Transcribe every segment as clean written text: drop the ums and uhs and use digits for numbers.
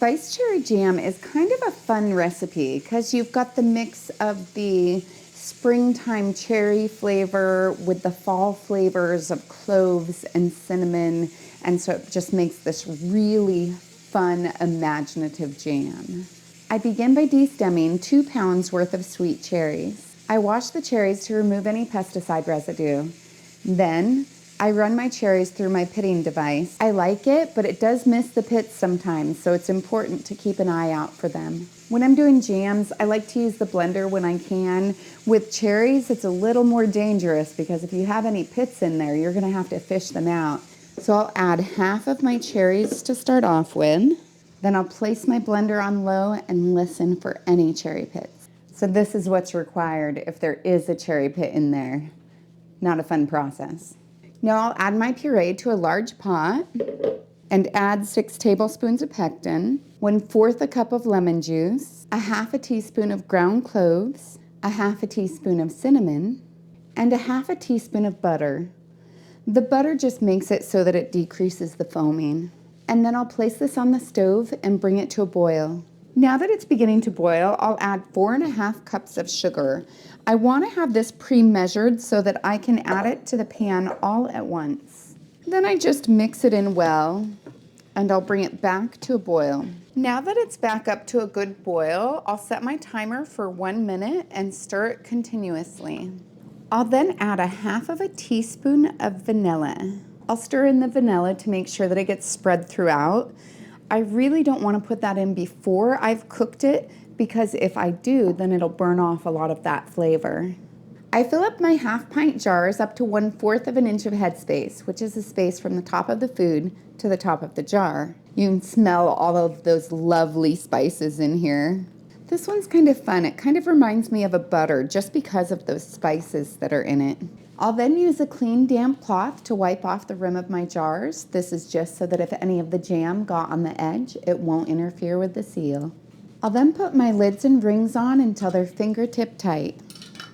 Spiced cherry jam is kind of a fun recipe because you've got the mix of the springtime cherry flavor with the fall flavors of cloves and cinnamon, and so it just makes this really fun, imaginative jam. I begin by destemming 2 pounds worth of sweet cherries. I wash the cherries to remove any pesticide residue. Then I run my cherries through my pitting device. I like it, but it does miss the pits sometimes, so it's important to keep an eye out for them. When I'm doing jams, I like to use the blender when I can. With cherries, it's a little more dangerous because if you have any pits in there, you're gonna have to fish them out. So I'll add half of my cherries to start off with. Then I'll place my blender on low and listen for any cherry pits. So this is what's required if there is a cherry pit in there. Not a fun process. Now I'll add my puree to a large pot and add 6 tablespoons of pectin, 1/4 cup of lemon juice, a half a teaspoon of ground cloves, a half a teaspoon of cinnamon, and a half a teaspoon of butter. The butter just makes it so that it decreases the foaming. And then I'll place this on the stove and bring it to a boil. Now that it's beginning to boil, I'll add 4½ cups of sugar. I want to have this pre-measured so that I can add it to the pan all at once. Then I just mix it in well, and I'll bring it back to a boil. Now that it's back up to a good boil, I'll set my timer for 1 minute and stir it continuously. I'll then add a half of a teaspoon of vanilla. I'll stir in the vanilla to make sure that it gets spread throughout. I really don't want to put that in before I've cooked it because if I do, then it'll burn off a lot of that flavor. I fill up my half-pint jars up to 1/4 of an inch of headspace, which is the space from the top of the food to the top of the jar. You can smell all of those lovely spices in here. This one's kind of fun. It kind of reminds me of a butter just because of those spices that are in it. I'll then use a clean damp cloth to wipe off the rim of my jars. This is just so that if any of the jam got on the edge, it won't interfere with the seal. I'll then put my lids and rings on until they're fingertip tight.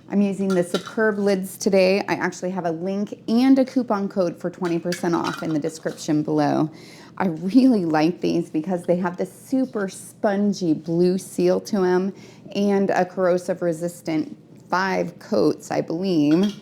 I'm using the Superb lids today. I actually have a link and a coupon code for 20% off in the description below. I really like these because they have this super spongy blue seal to them and a corrosive resistant 5 coats, I believe,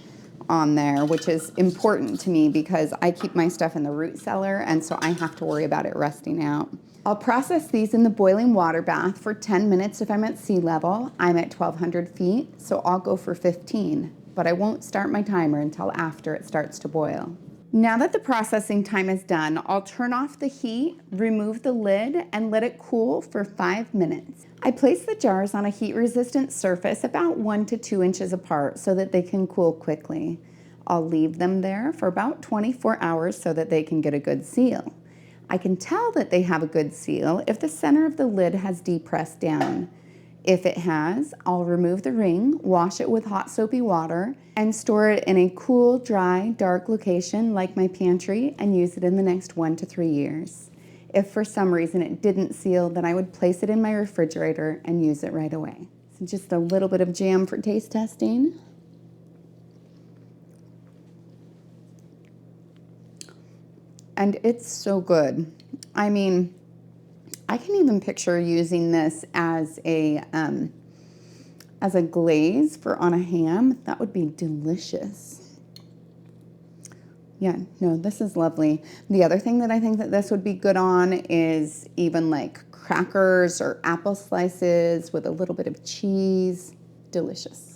on there, which is important to me because I keep my stuff in the root cellar and so I have to worry about it rusting out. I'll process these in the boiling water bath for 10 minutes if I'm at sea level. I'm at 1,200 feet, so I'll go for 15, but I won't start my timer until after it starts to boil. Now that the processing time is done, I'll turn off the heat, remove the lid, and let it cool for 5 minutes. I place the jars on a heat-resistant surface about 1 to 2 inches apart so that they can cool quickly. I'll leave them there for about 24 hours so that they can get a good seal. I can tell that they have a good seal if the center of the lid has depressed down. If it has, I'll remove the ring, wash it with hot soapy water, and store it in a cool, dry, dark location like my pantry and use it in the next 1 to 3 years. If for some reason it didn't seal, then I would place it in my refrigerator and use it right away. So just a little bit of jam for taste testing. And it's so good. I mean, I can even picture using this as a glaze for on a ham. That would be delicious. Yeah, no, this is lovely. The other thing that I think that this would be good on is even like crackers or apple slices with a little bit of cheese. Delicious.